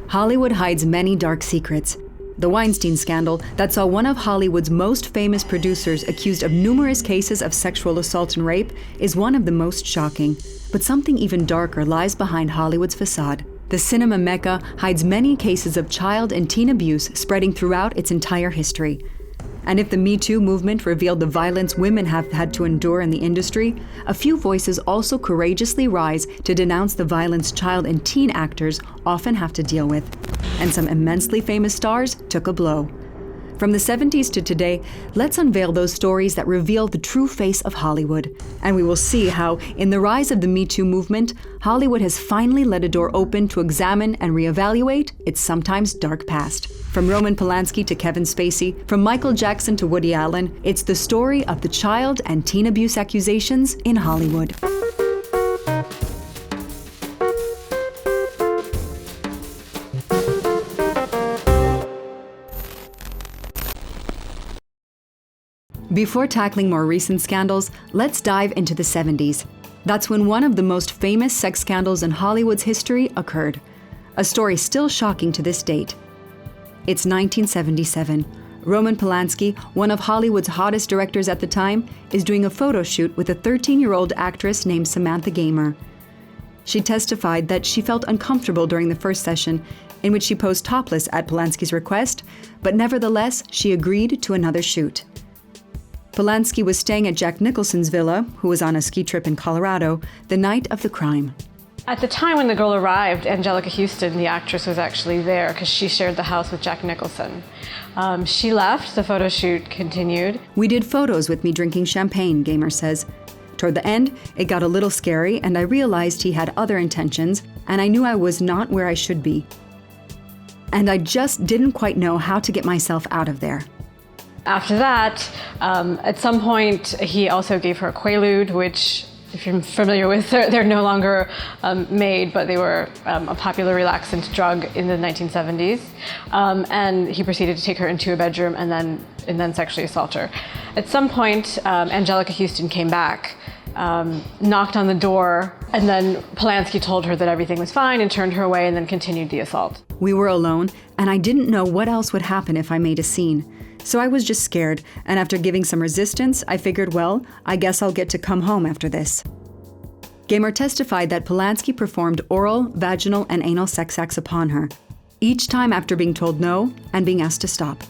Hollywood hides many dark secrets. The Weinstein scandal that saw one of Hollywood's most famous producers accused of numerous cases of sexual assault and rape is one of the most shocking. But something even darker lies behind Hollywood's facade. The cinema mecca hides many cases of child and teen abuse spreading throughout its entire history. And if the Me Too movement revealed the violence women have had to endure in the industry, a few voices also courageously rise to denounce the violence child and teen actors often have to deal with. And some immensely famous stars took a blow. From the 70s to today, let's unveil those stories that reveal the true face of Hollywood. And we will see how, in the rise of the Me Too movement, Hollywood has finally let a door open to examine and reevaluate its sometimes dark past. From Roman Polanski to Kevin Spacey, from Michael Jackson to Woody Allen, it's the story of the child and teen abuse accusations in Hollywood. Before tackling more recent scandals, let's dive into the 70s. That's when one of the most famous sex scandals in Hollywood's history occurred. A story still shocking to this date. It's 1977. Roman Polanski, one of Hollywood's hottest directors at the time, is doing a photo shoot with a 13-year-old actress named Samantha Gamer. She testified that she felt uncomfortable during the first session, in which she posed topless at Polanski's request, but nevertheless, she agreed to another shoot. Polanski was staying at Jack Nicholson's villa, who was on a ski trip in Colorado, the night of the crime. At the time when the girl arrived, Angelica Houston, the actress, was actually there because she shared the house with Jack Nicholson. She left, the photo shoot continued. "We did photos with me drinking champagne," Gamer says. "Toward the end, it got a little scary and I realized he had other intentions and I knew I was not where I should be. And I just didn't quite know how to get myself out of there." After that, at some point, he also gave her a Quaalude, which, if you're familiar with, they're no longer made, but they were a popular relaxant drug in the 1970s. And he proceeded to take her into a bedroom and then sexually assault her. At some point, Angelica Houston came back, knocked on the door, and then Polanski told her that everything was fine and turned her away and then continued the assault. "We were alone, and I didn't know what else would happen if I made a scene. So I was just scared, and after giving some resistance, I figured, well, I guess I'll get to come home after this." Gamer testified that Polanski performed oral, vaginal, and anal sex acts upon her, each time after being told no and being asked to stop.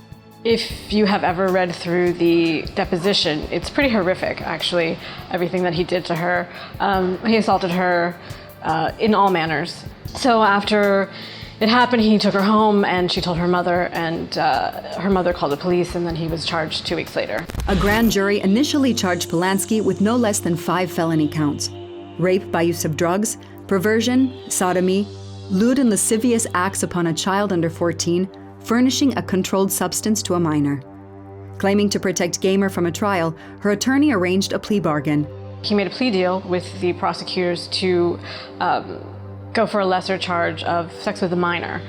If you have ever read through the deposition, it's pretty horrific, actually, everything that he did to her. He assaulted her in all manners. So after it happened, he took her home and she told her mother, and her mother called the police, and then he was charged 2 weeks later. A grand jury initially charged Polanski with no less than 5 felony counts: rape by use of drugs, perversion, sodomy, lewd and lascivious acts upon a child under 14, furnishing a controlled substance to a minor. Claiming to protect Gamer from a trial, her attorney arranged a plea bargain. He made a plea deal with the prosecutors to go for a lesser charge of sex with a minor,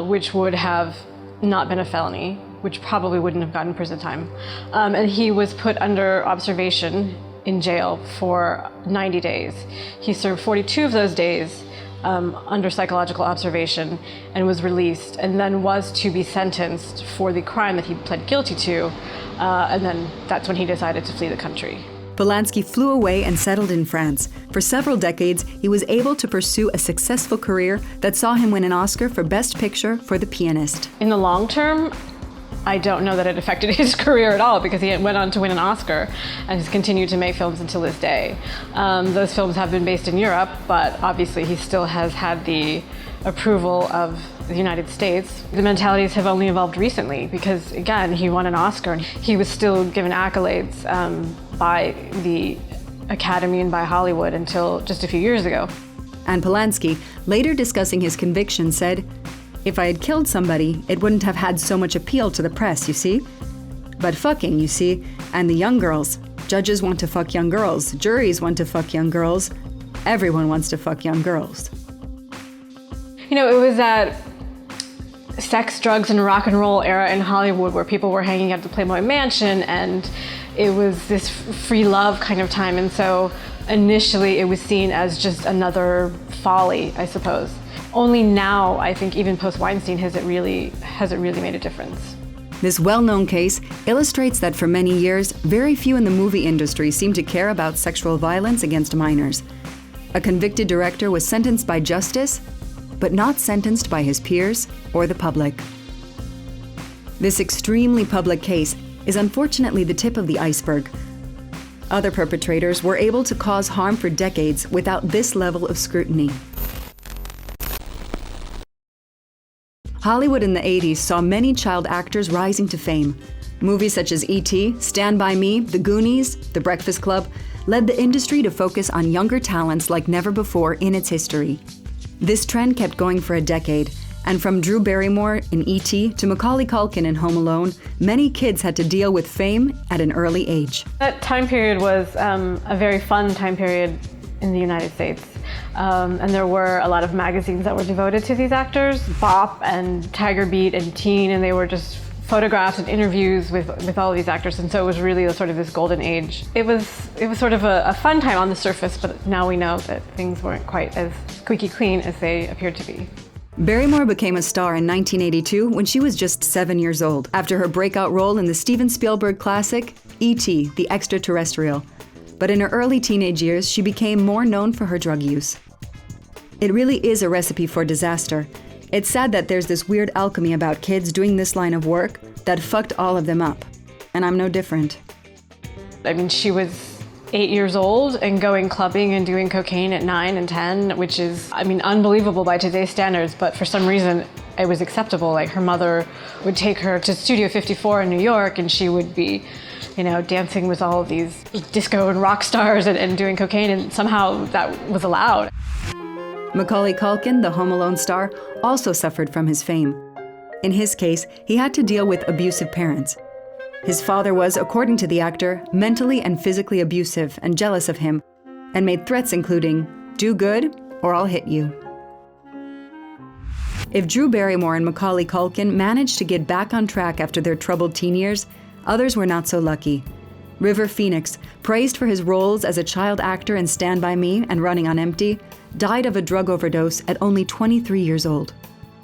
which would have not been a felony, which probably wouldn't have gotten prison time. And he was put under observation in jail for 90 days. He served 42 of those days under psychological observation and was released, and then was to be sentenced for the crime that he pled guilty to, and then that's when he decided to flee the country. Polanski flew away and settled in France. For several decades, he was able to pursue a successful career that saw him win an Oscar for Best Picture for The Pianist. In the long term, I don't know that it affected his career at all, because he went on to win an Oscar and has continued to make films until this day. Those films have been based in Europe, but obviously he still has had the approval of the United States. The mentalities have only evolved recently because, again, he won an Oscar and he was still given accolades by the Academy and by Hollywood until just a few years ago. And Polanski, later discussing his conviction, said, "If I had killed somebody, it wouldn't have had so much appeal to the press, you see? But fucking, you see, and the young girls. Judges want to fuck young girls. Juries want to fuck young girls. Everyone wants to fuck young girls." You know, it was that sex, drugs, and rock and roll era in Hollywood where people were hanging out at the Playboy Mansion, and it was this free love kind of time. And so initially it was seen as just another folly, I suppose. Only now, I think, even post-Weinstein, has it really made a difference. This well-known case illustrates that for many years, very few in the movie industry seemed to care about sexual violence against minors. A convicted director was sentenced by justice, but not sentenced by his peers or the public. This extremely public case is unfortunately the tip of the iceberg. Other perpetrators were able to cause harm for decades without this level of scrutiny. Hollywood in the 80s saw many child actors rising to fame. Movies such as E.T., Stand By Me, The Goonies, The Breakfast Club led the industry to focus on younger talents like never before in its history. This trend kept going for a decade, and from Drew Barrymore in E.T. to Macaulay Culkin in Home Alone, many kids had to deal with fame at an early age. That time period was a very fun time period in the United States. And there were a lot of magazines that were devoted to these actors, Bop and Tiger Beat and Teen, and they were just photographs and interviews with all of these actors, and so it was really sort of this golden age. It was sort of a fun time on the surface, but now we know that things weren't quite as squeaky clean as they appeared to be. Barrymore became a star in 1982 when she was just 7 years old, after her breakout role in the Steven Spielberg classic, E.T. the Extraterrestrial. But in her early teenage years, she became more known for her drug use. It really is a recipe for disaster. It's sad that there's this weird alchemy about kids doing this line of work that fucked all of them up. And I'm no different. I mean, she was 8 years old and going clubbing and doing cocaine at 9 and 10, which is, I mean, unbelievable by today's standards, but for some reason it was acceptable. Like, her mother would take her to Studio 54 in New York and she would be, dancing with all of these disco and rock stars and doing cocaine, and somehow that was allowed. Macaulay Culkin, the Home Alone star, also suffered from his fame. In his case, he had to deal with abusive parents. His father was, according to the actor, mentally and physically abusive and jealous of him, and made threats including, "Do good or I'll hit you." If Drew Barrymore and Macaulay Culkin managed to get back on track after their troubled teen years, others were not so lucky. River Phoenix, praised for his roles as a child actor in Stand By Me and Running on Empty, died of a drug overdose at only 23 years old.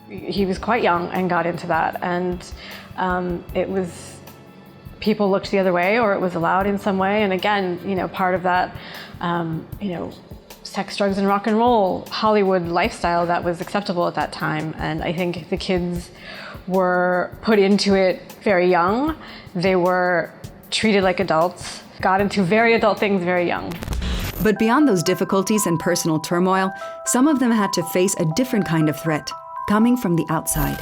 He was quite young and got into that, and people looked the other way, or it was allowed in some way. And again, part of that, sex, drugs, and rock and roll Hollywood lifestyle that was acceptable at that time. And I think the kids were put into it very young. They were treated like adults, got into very adult things very young. But beyond those difficulties and personal turmoil, some of them had to face a different kind of threat, coming from the outside.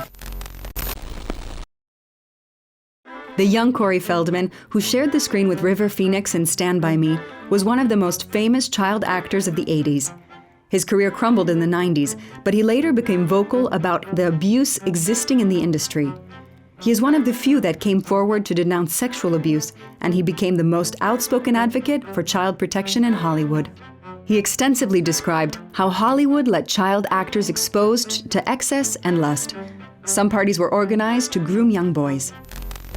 The young Corey Feldman, who shared the screen with River Phoenix in Stand By Me, was one of the most famous child actors of the 80s. His career crumbled in the 90s, but he later became vocal about the abuse existing in the industry. He is one of the few that came forward to denounce sexual abuse, and he became the most outspoken advocate for child protection in Hollywood. He extensively described how Hollywood let child actors exposed to excess and lust. Some parties were organized to groom young boys.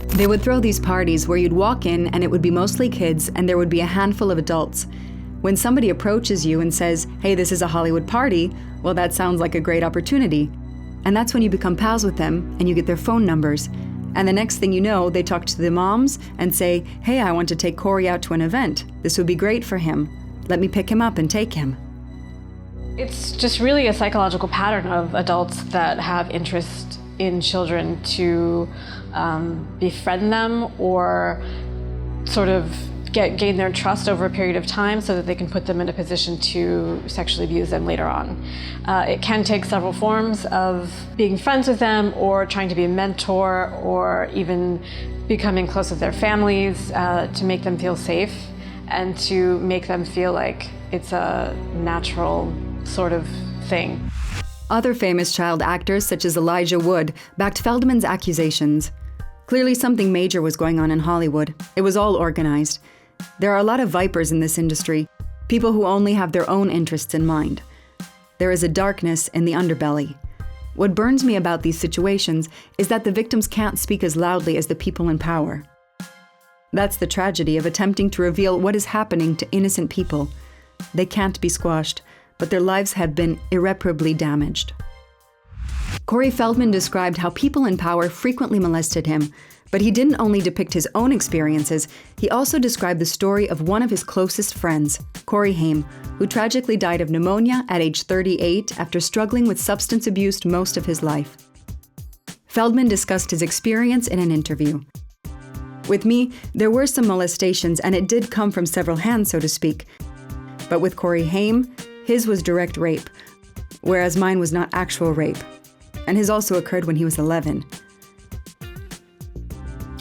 They would throw these parties where you'd walk in and it would be mostly kids and there would be a handful of adults. When somebody approaches you and says, "Hey, this is a Hollywood party," well, that sounds like a great opportunity. And that's when you become pals with them and you get their phone numbers. And the next thing you know, they talk to the moms and say, "Hey, I want to take Corey out to an event. This would be great for him. Let me pick him up and take him." It's just really a psychological pattern of adults that have interest in children to befriend them or sort of gain their trust over a period of time so that they can put them in a position to sexually abuse them later on. It can take several forms of being friends with them or trying to be a mentor or even becoming close with their families to make them feel safe and to make them feel like it's a natural sort of thing. Other famous child actors, such as Elijah Wood, backed Feldman's accusations. Clearly something major was going on in Hollywood. It was all organized. There are a lot of vipers in this industry, people who only have their own interests in mind. There is a darkness in the underbelly. What burns me about these situations is that the victims can't speak as loudly as the people in power. That's the tragedy of attempting to reveal what is happening to innocent people. They can't be squashed, but their lives have been irreparably damaged. Corey Feldman described how people in power frequently molested him, but he didn't only depict his own experiences, he also described the story of one of his closest friends, Corey Haim, who tragically died of pneumonia at age 38 after struggling with substance abuse most of his life. Feldman discussed his experience in an interview. With me, there were some molestations and it did come from several hands, so to speak. But with Corey Haim, his was direct rape, whereas mine was not actual rape. And his also occurred when he was 11.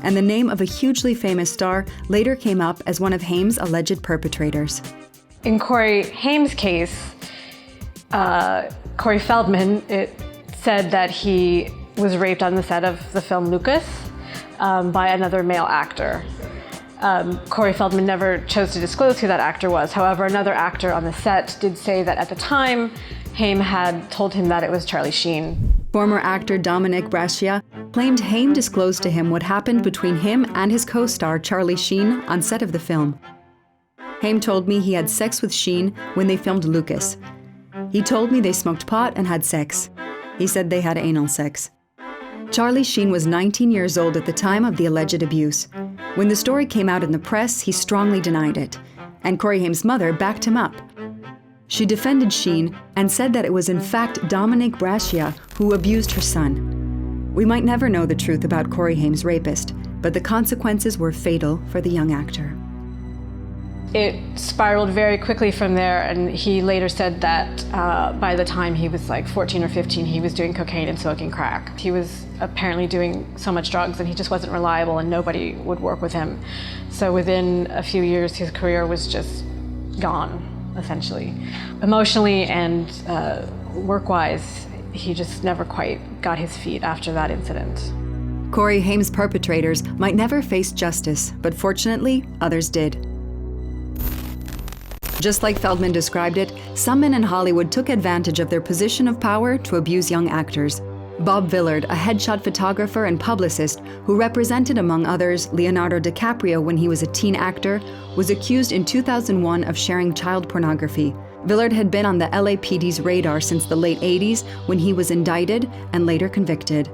And the name of a hugely famous star later came up as one of Haim's alleged perpetrators. In Corey Haim's case, Corey Feldman, it said that he was raped on the set of the film Lucas by another male actor. Corey Feldman never chose to disclose who that actor was. However, another actor on the set did say that at the time, Haim had told him that it was Charlie Sheen. Former actor Dominic Brascia claimed Haim disclosed to him what happened between him and his co-star Charlie Sheen on set of the film. Haim told me he had sex with Sheen when they filmed Lucas. He told me they smoked pot and had sex. He said they had anal sex. Charlie Sheen was 19 years old at the time of the alleged abuse. When the story came out in the press, he strongly denied it, and Corey Haim's mother backed him up. She defended Sheen and said that it was in fact Dominic Brascia who abused her son. We might never know the truth about Corey Haim's rapist, but the consequences were fatal for the young actor. It spiraled very quickly from there, and he later said that by the time he was like 14 or 15, he was doing cocaine and smoking crack. He was apparently doing so much drugs and he just wasn't reliable and nobody would work with him. So within a few years, his career was just gone, essentially. Emotionally and work-wise, he just never quite got his feet after that incident. Corey Haim's perpetrators might never face justice, but fortunately, others did. Just like Feldman described it, some men in Hollywood took advantage of their position of power to abuse young actors. Bob Villard, a headshot photographer and publicist who represented, among others, Leonardo DiCaprio when he was a teen actor, was accused in 2001 of sharing child pornography. Villard had been on the LAPD's radar since the late 80s when he was indicted and later convicted.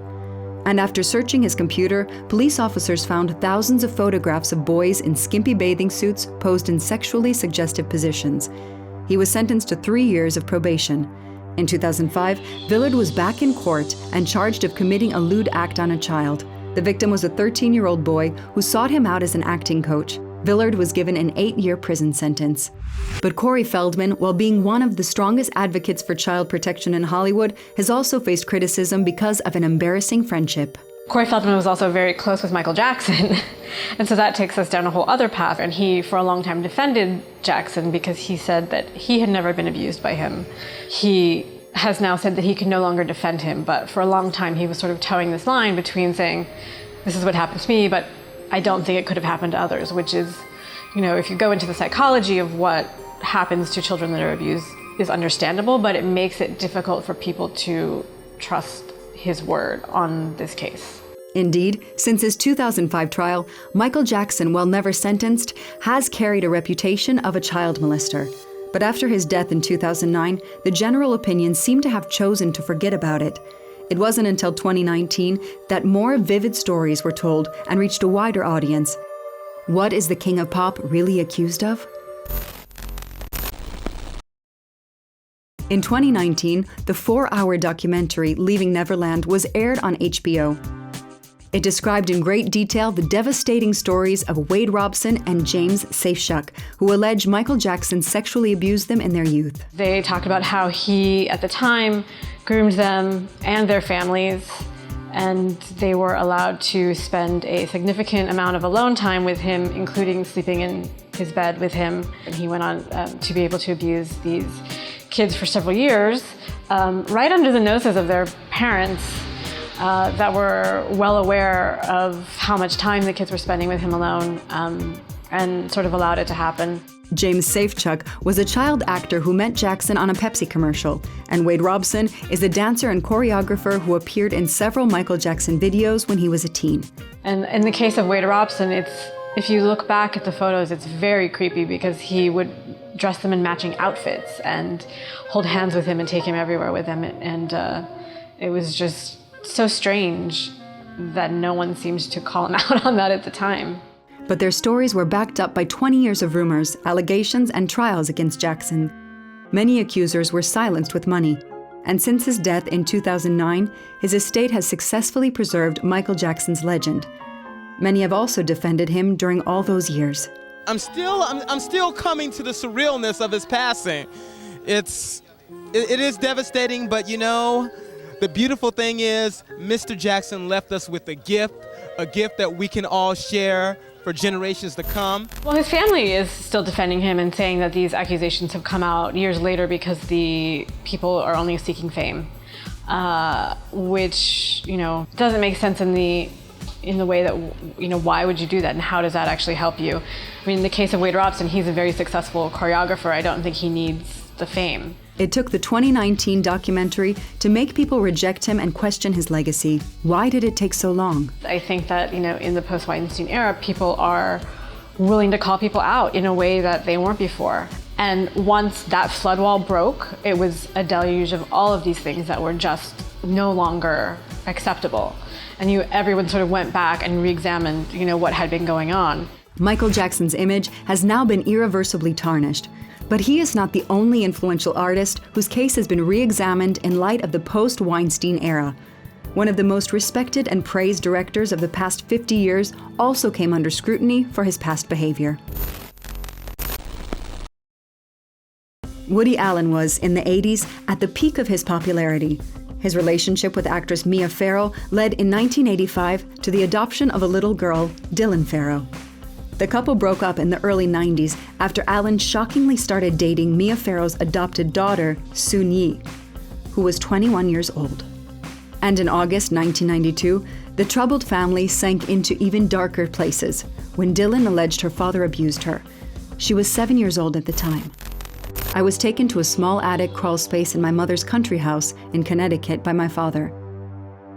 And after searching his computer, police officers found thousands of photographs of boys in skimpy bathing suits posed in sexually suggestive positions. He was sentenced to 3 years of probation. In 2005, Villard was back in court and charged of committing a lewd act on a child. The victim was a 13-year-old boy who sought him out as an acting coach. Villard was given an 8-year prison sentence. But Corey Feldman, while being one of the strongest advocates for child protection in Hollywood, has also faced criticism because of an embarrassing friendship. Corey Feldman was also very close with Michael Jackson, and so that takes us down a whole other path. And he, for a long time, defended Jackson because he said that he had never been abused by him. He has now said that he can no longer defend him, but for a long time he was sort of towing this line between saying, this is what happened to me, but I don't think it could have happened to others, which is, you know, if you go into the psychology of what happens to children that are abused is understandable, but it makes it difficult for people to trust his word on this case. Indeed, since his 2005 trial, Michael Jackson, while never sentenced, has carried a reputation of a child molester. But after his death in 2009, the general opinion seemed to have chosen to forget about it. It wasn't until 2019 that more vivid stories were told and reached a wider audience. What is the King of Pop really accused of? In 2019, the 4-hour documentary Leaving Neverland was aired on HBO. It described in great detail the devastating stories of Wade Robson and James Safechuck, who allege Michael Jackson sexually abused them in their youth. They talked about how he, at the time, groomed them and their families, and they were allowed to spend a significant amount of alone time with him, including sleeping in his bed with him. And he went on to be able to abuse these kids for several years, right under the noses of their parents that were well aware of how much time the kids were spending with him alone, and sort of allowed it to happen. James Safechuck was a child actor who met Jackson on a Pepsi commercial, and Wade Robson is a dancer and choreographer who appeared in several Michael Jackson videos when he was a teen. And in the case of Wade Robson, if you look back at the photos, it's very creepy because he would dress them in matching outfits and hold hands with him and take him everywhere with him. And It was just so strange that no one seemed to call him out on that at the time. But their stories were backed up by 20 years of rumors, allegations, and trials against Jackson. Many accusers were silenced with money. And since his death in 2009, his estate has successfully preserved Michael Jackson's legend. Many have also defended him during all those years. I'm still coming to the surrealness of his passing. It is devastating, but you know, the beautiful thing is Mr. Jackson left us with a gift that we can all share for generations to come. Well, his family is still defending him and saying that these accusations have come out years later because the people are only seeking fame, which, you know, doesn't make sense in the way that, you know, why would you do that and how does that actually help you? I mean, in the case of Wade Robson, he's a very successful choreographer. I don't think he needs the fame. It took the 2019 documentary to make people reject him and question his legacy. Why did it take so long? I think that, you know, in the post-Weinstein era, people are willing to call people out in a way that they weren't before. And once that flood wall broke, it was a deluge of all of these things that were just no longer acceptable. And everyone sort of went back and re-examined, you know, what had been going on. Michael Jackson's image has now been irreversibly tarnished. But he is not the only influential artist whose case has been re-examined in light of the post-Weinstein era. One of the most respected and praised directors of the past 50 years also came under scrutiny for his past behavior. Woody Allen was, in the 80s, at the peak of his popularity. His relationship with actress Mia Farrow led in 1985 to the adoption of a little girl, Dylan Farrow. The couple broke up in the early 90s after Allen shockingly started dating Mia Farrow's adopted daughter, Soon Yi, who was 21 years old. And in August 1992, the troubled family sank into even darker places when Dylan alleged her father abused her. She was 7 years old at the time. I was taken to a small attic crawl space in my mother's country house in Connecticut by my father.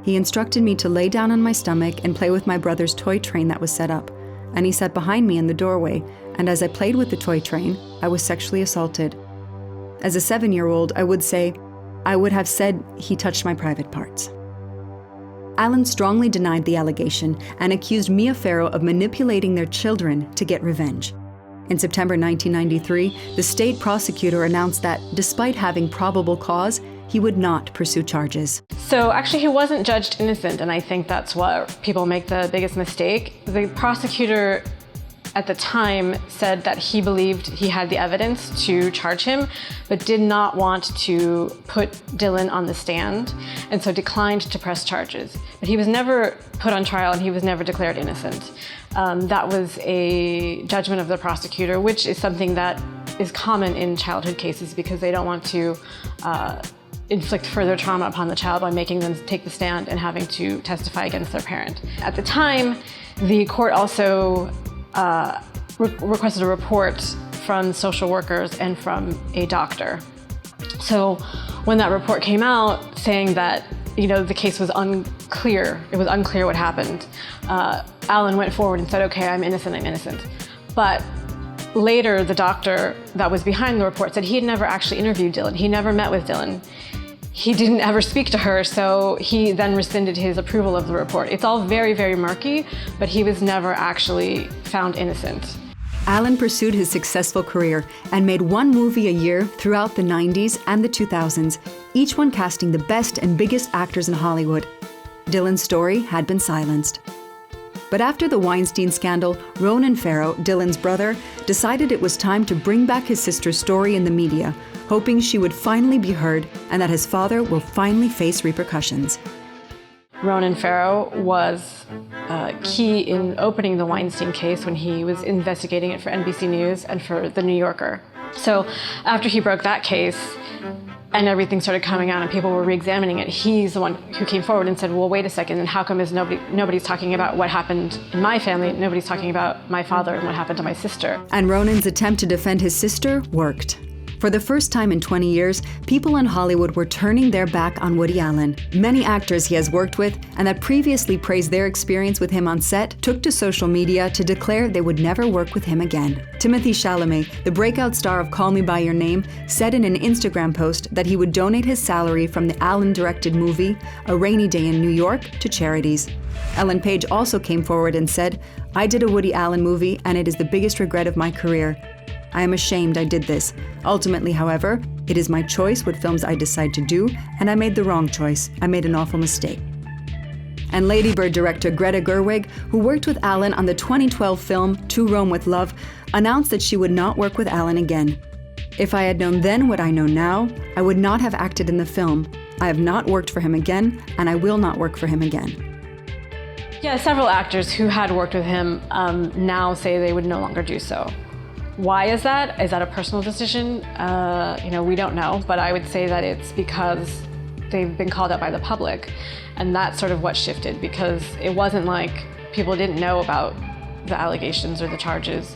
He instructed me to lay down on my stomach and play with my brother's toy train that was set up. And he sat behind me in the doorway, and as I played with the toy train, I was sexually assaulted. As a 7-year-old, I would have said he touched my private parts. Allen strongly denied the allegation and accused Mia Farrow of manipulating their children to get revenge. In September 1993, the state prosecutor announced that, despite having probable cause, he would not pursue charges. So actually he wasn't judged innocent, and I think that's what people make the biggest mistake. The prosecutor at the time said that he believed he had the evidence to charge him, but did not want to put Dylan on the stand, and so declined to press charges. But he was never put on trial and he was never declared innocent. That was a judgment of the prosecutor, which is something that is common in childhood cases because they don't want to inflict further trauma upon the child by making them take the stand and having to testify against their parent. At the time, the court also requested a report from social workers and from a doctor. So when that report came out saying that, you know, the case was unclear, it was unclear what happened, Allen went forward and said, okay, I'm innocent. But later, the doctor that was behind the report said he had never actually interviewed Dylan. He never met with Dylan. He didn't ever speak to her, so he then rescinded his approval of the report. It's all very, very murky, but he was never actually found innocent. Allen pursued his successful career and made one movie a year throughout the 90s and the 2000s, each one casting the best and biggest actors in Hollywood. Dylan's story had been silenced. But after the Weinstein scandal, Ronan Farrow, Dylan's brother, decided it was time to bring back his sister's story in the media, hoping she would finally be heard and that his father will finally face repercussions. Ronan Farrow was key in opening the Weinstein case when he was investigating it for NBC News and for The New Yorker. So after he broke that case, and everything started coming out and people were re-examining it, he's the one who came forward and said, well, wait a second, and how come nobody's talking about what happened in my family, nobody's talking about my father and what happened to my sister? And Ronan's attempt to defend his sister worked. For the first time in 20 years, people in Hollywood were turning their back on Woody Allen. Many actors he has worked with and that previously praised their experience with him on set took to social media to declare they would never work with him again. Timothée Chalamet, the breakout star of Call Me By Your Name, said in an Instagram post that he would donate his salary from the Allen-directed movie A Rainy Day in New York to charities. Ellen Page also came forward and said, "I did a Woody Allen movie and it is the biggest regret of my career. I am ashamed I did this. Ultimately, however, it is my choice what films I decide to do, and I made the wrong choice. I made an awful mistake." And Lady Bird director Greta Gerwig, who worked with Allen on the 2012 film To Rome with Love, announced that she would not work with Allen again. "If I had known then what I know now, I would not have acted in the film. I have not worked for him again, and I will not work for him again." Yeah, several actors who had worked with him now say they would no longer do so. Why is that? Is that a personal decision? We don't know, but I would say that it's because they've been called out by the public, and that's sort of what shifted, because it wasn't like people didn't know about the allegations or the charges.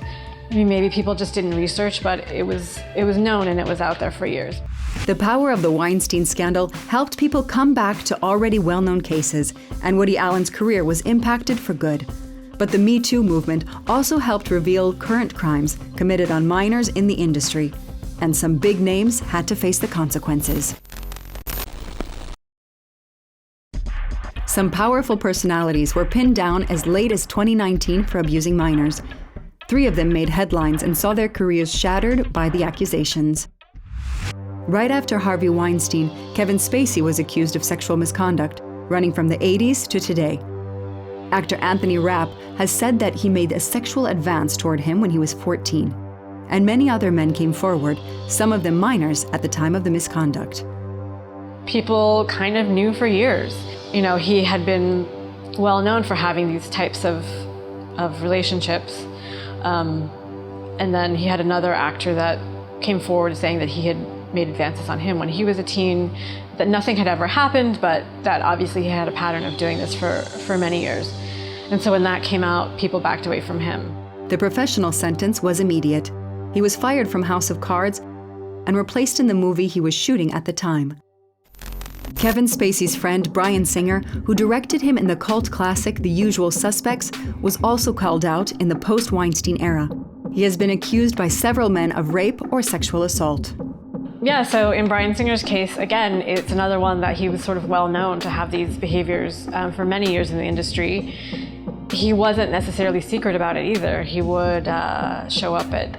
I mean, maybe people just didn't research, but it was known and it was out there for years. The power of the Weinstein scandal helped people come back to already well-known cases, and Woody Allen's career was impacted for good. But the Me Too movement also helped reveal current crimes committed on minors in the industry, and some big names had to face the consequences. Some powerful personalities were pinned down as late as 2019 for abusing minors. 3 of them made headlines and saw their careers shattered by the accusations. Right after Harvey Weinstein, Kevin Spacey was accused of sexual misconduct, running from the 80s to today. Actor Anthony Rapp has said that he made a sexual advance toward him when he was 14. And many other men came forward, some of them minors at the time of the misconduct. People kind of knew for years. He had been well known for having these types of relationships. And then he had another actor that came forward saying that he had made advances on him when he was a teen, that nothing had ever happened, but that obviously he had a pattern of doing this for many years. And so when that came out, people backed away from him. The professional sentence was immediate. He was fired from House of Cards and replaced in the movie he was shooting at the time. Kevin Spacey's friend Bryan Singer, who directed him in the cult classic The Usual Suspects, was also called out in the post-Weinstein era. He has been accused by several men of rape or sexual assault. Yeah, so in Bryan Singer's case, again, it's another one that he was sort of well known to have these behaviors for many years in the industry. He wasn't necessarily secret about it either. He would show up at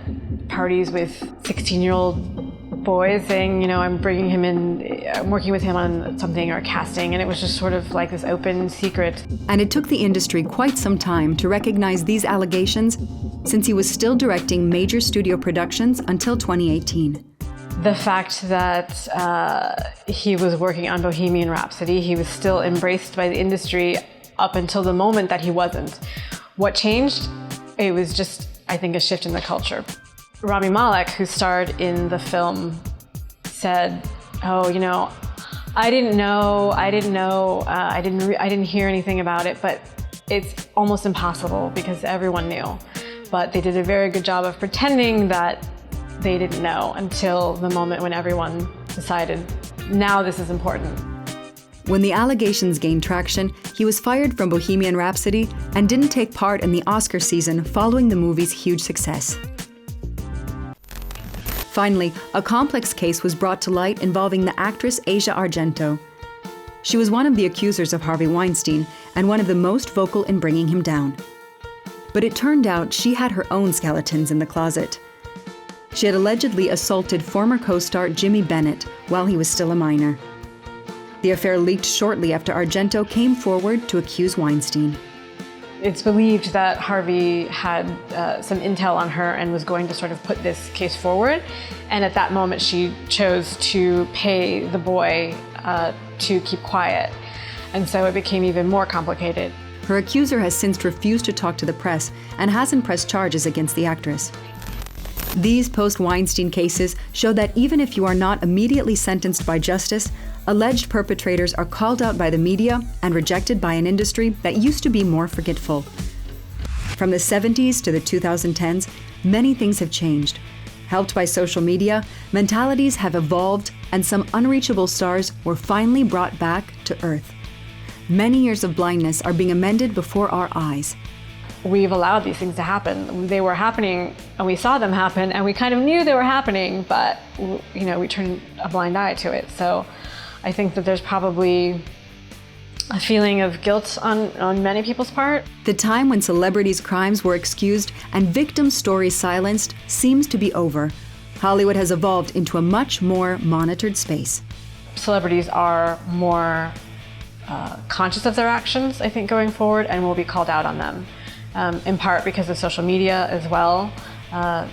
parties with 16-year-old boys saying, I'm bringing him in, I'm working with him on something or casting, and it was just sort of like this open secret. And it took the industry quite some time to recognize these allegations, since he was still directing major studio productions until 2018. The fact that he was working on Bohemian Rhapsody, he was still embraced by the industry up until the moment that he wasn't. What changed? It was just, I think, a shift in the culture. Rami Malek, who starred in the film, said, I didn't know, I didn't hear anything about it, but it's almost impossible because everyone knew. But they did a very good job of pretending that they didn't know until the moment when everyone decided, now this is important. When the allegations gained traction, he was fired from Bohemian Rhapsody and didn't take part in the Oscar season following the movie's huge success. Finally, a complex case was brought to light involving the actress Asia Argento. She was one of the accusers of Harvey Weinstein and one of the most vocal in bringing him down. But it turned out she had her own skeletons in the closet. She had allegedly assaulted former co-star Jimmy Bennett while he was still a minor. The affair leaked shortly after Argento came forward to accuse Weinstein. It's believed that Harvey had some intel on her and was going to sort of put this case forward. And at that moment, she chose to pay the boy to keep quiet. And so it became even more complicated. Her accuser has since refused to talk to the press and hasn't pressed charges against the actress. These post-Weinstein cases show that even if you are not immediately sentenced by justice, alleged perpetrators are called out by the media and rejected by an industry that used to be more forgetful. From the 70s to the 2010s, many things have changed. Helped by social media, mentalities have evolved and some unreachable stars were finally brought back to Earth. Many years of blindness are being amended before our eyes. We've allowed these things to happen. They were happening and we saw them happen and we kind of knew they were happening, but we turned a blind eye to it. So I think that there's probably a feeling of guilt on many people's part. The time when celebrities' crimes were excused and victim stories silenced seems to be over. Hollywood has evolved into a much more monitored space. Celebrities are more conscious of their actions, I think, going forward, and will be called out on them. In part because of social media as well.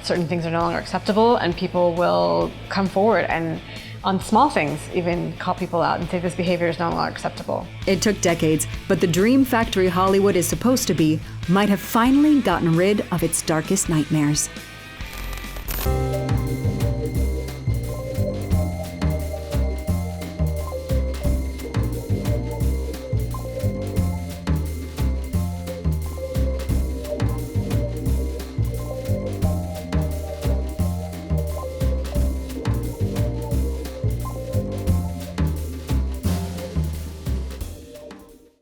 Certain things are no longer acceptable, and people will come forward and on small things even call people out and say this behavior is no longer acceptable. It took decades, but the dream factory Hollywood is supposed to be might have finally gotten rid of its darkest nightmares.